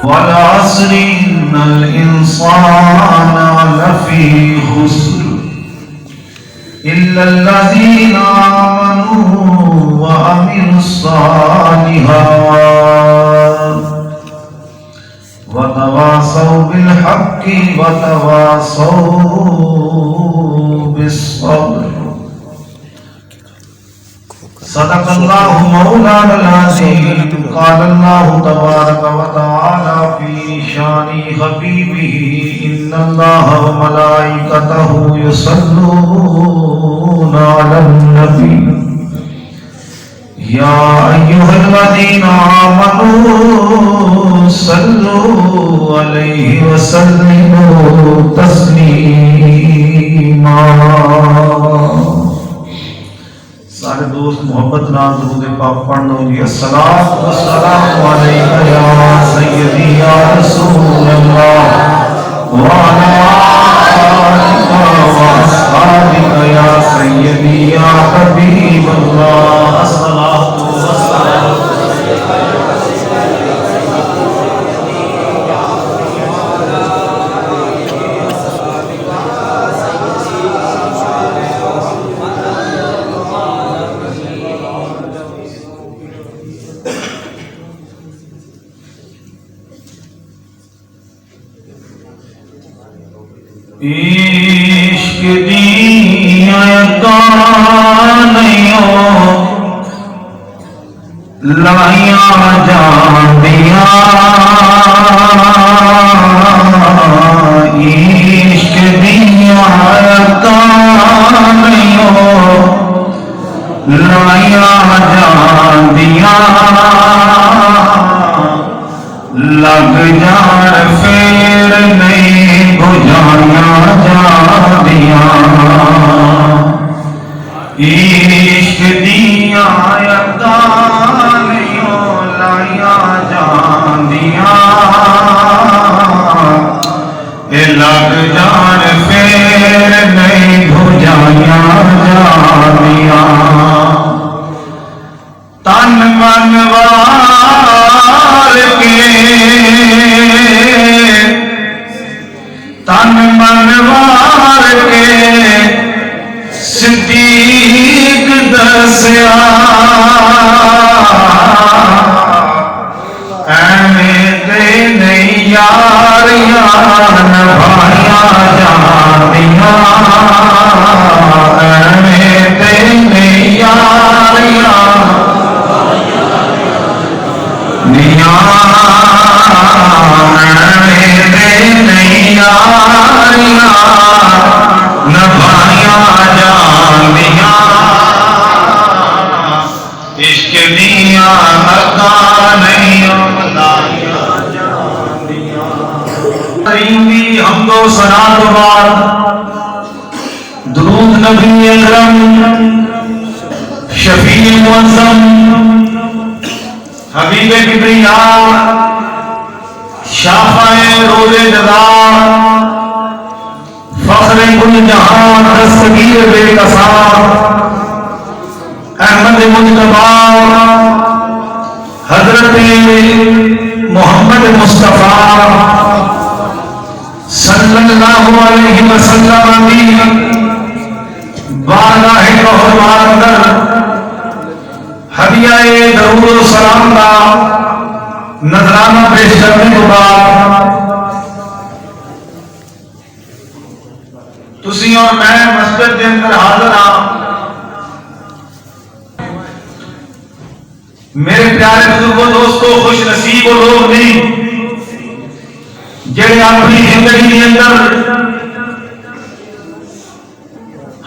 वल-अस्र इन्नल इंसाना लफी खुस्र इल्लल्लज़ीना आमनू व अमिलुस्सालिहात व तवासौ बिल हक्की व तवासौ बिस्सब्र। सदक़ल्लाहु मौलानल अज़ीम। क़ालल्लाहु तबारक व तआला फ़ी शानि हबीबिही इन्नल्लाहा व मलाइकतहु युसल्लूना अलन नबी या अय्युहल्लज़ीना आमनू सल्लू अलैहि व सल्लिमू तस्लीमा। सारे दोस्त मोहब्बत नाल दुरूद पाक पढ़ लो जी। अस्सलातु वस्सलामु अलैका या सय्यदी या रसूल अल्लाह व अला आलिका व अस्हाबिका या सय्यदी या हबीब अल्लाह। अस्सलातु वस्सलामु इश्क दिया कानियों लाया जांदिया, इश्क दिया कानियों लाया जांदिया, लग जान फेर नहीं बुझाया जादिया। इश्क दिया कानियों लाया जादिया, लग जान फेर नहीं बुझाया जादिया। तन मन वार के, तन मन वार के सिद्दीक दस्या, ऐवें ते नहीं यार यार नभाया जादिया, ऐवें ते नहीं यार यार निया, नहीं यार नभाया जादिया। इश्क दिया कानियों लाया जादिया। करीमी हमदो सना तो बाद दुरूद नबी अकरम शफी मुअज़्ज़म हबीब किबरिया शाफ़ाए रोज़े जज़ा फ़ख्रे कुल जहां दस्तगीर बेकसार अहमद मुज्तबा हज़रत मोहम्मद मुस्तफ़ा सल्लल्लाहु अलैहि वसल्लम की बारगाह रहमत अंदर हदियाए दरूद व सलाम का नजराना पेश करने के बाद तुसी और मैं मस्जिद के अंदर हाजिर हाँ। मेरे प्यारे बुजुर्गों दोस्तों, खुश नसीब वो लोग नहीं जेड़े अपनी जिंदगी के अंदर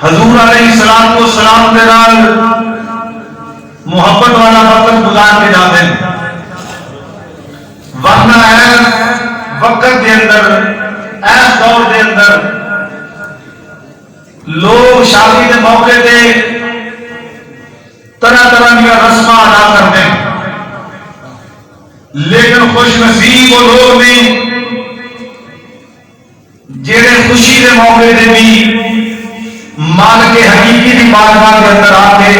हजूर अलैहिस्सलातु वस्सलाम के नाल मोहब्बत वाला वक्त गुजार के जाते हैं। वरना है वक्त के अंदर ऐस दौर के अंदर लोग शादी के मौके पे तरह तरह की रस्म अदा करते हैं, लेकिन खुश नसीब वो लोग नहीं जेड़े खुशी के मौके पे भी मालिक हकीकी की बारगाह के अंदर आके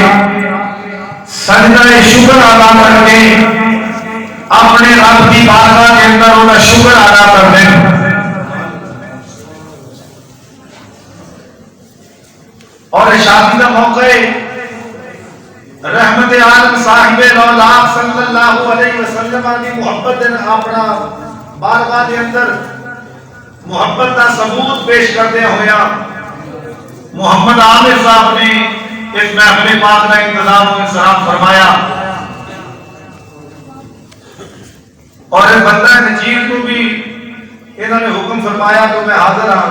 सजदा शुक्र अदा करके अपने रब की बारगाह के अंदर उनका शुक्र अदा करते हैं। और शादी का मौका है, रहमत आलम साहिबे लौलाक सल्लल्लाहु अलैहि वसल्लम की मोहब्बत अपना बारगाह के अंदर मोहब्बत का सबूत पेश करते होया मोहम्मद आमिर साहब ने इस महफिल पाक का इंतजाम और इंतजाम फरमाया और बंदा नजीर को भी इन्होंने हुक्म फरमाया तो मैं हाजिर हाँ।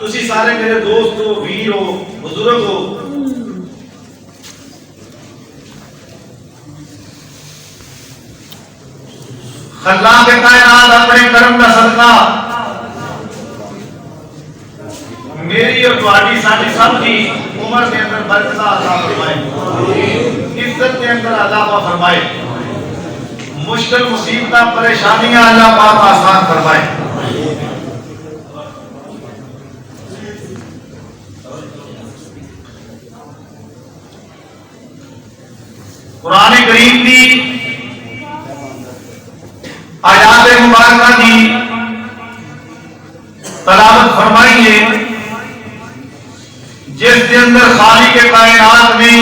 तुसी सारे मेरे दोस्त हो, वीर हो, बुजुर्ग हो। अल्लाह के कायनात अपने कर्म का सदका मेरी और तुम्हारी सारी सब की उम्र के अंदर बरकत अता फरमाए, इज्जत के अंदर अता फरमाए, मुश्किल मुसीबत परेशानियां अल्लाह पाक आसान फरमाए। कुरान करीम की आयात मुबारक की तलावत फरमाइए जिसके अंदर खालिक के कायनात ने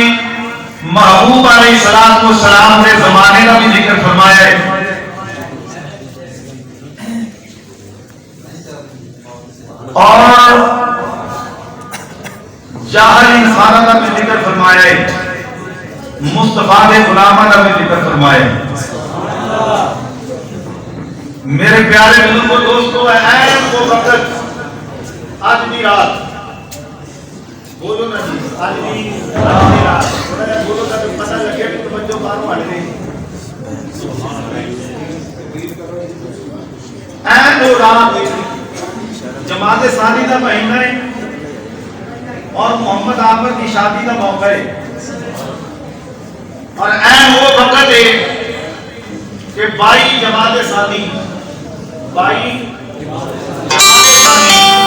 महबूब अलैहिस्सलातु वस्सलाम के जमाने का भी जिक्र फरमाया है और जाहिल इंसान का भी जिक्र फरमाया है, मुस्तफा के गुलामा का भी जिक्र फरमाया है। मेरे प्यारे बुजुर्गों दोस्तों, ऐन वो वक्त आज भी रात बोलो ना जी, आज भी रात बोलो ना तो पता लगे तो बच्चों बाहरों हट गए। ऐन वो रात जमात सानी का महीना है और मोहम्मद आमिर की शादी का मौका है और ऐन वो वक्त है कि 22 जमात सानी 22 जमात सानी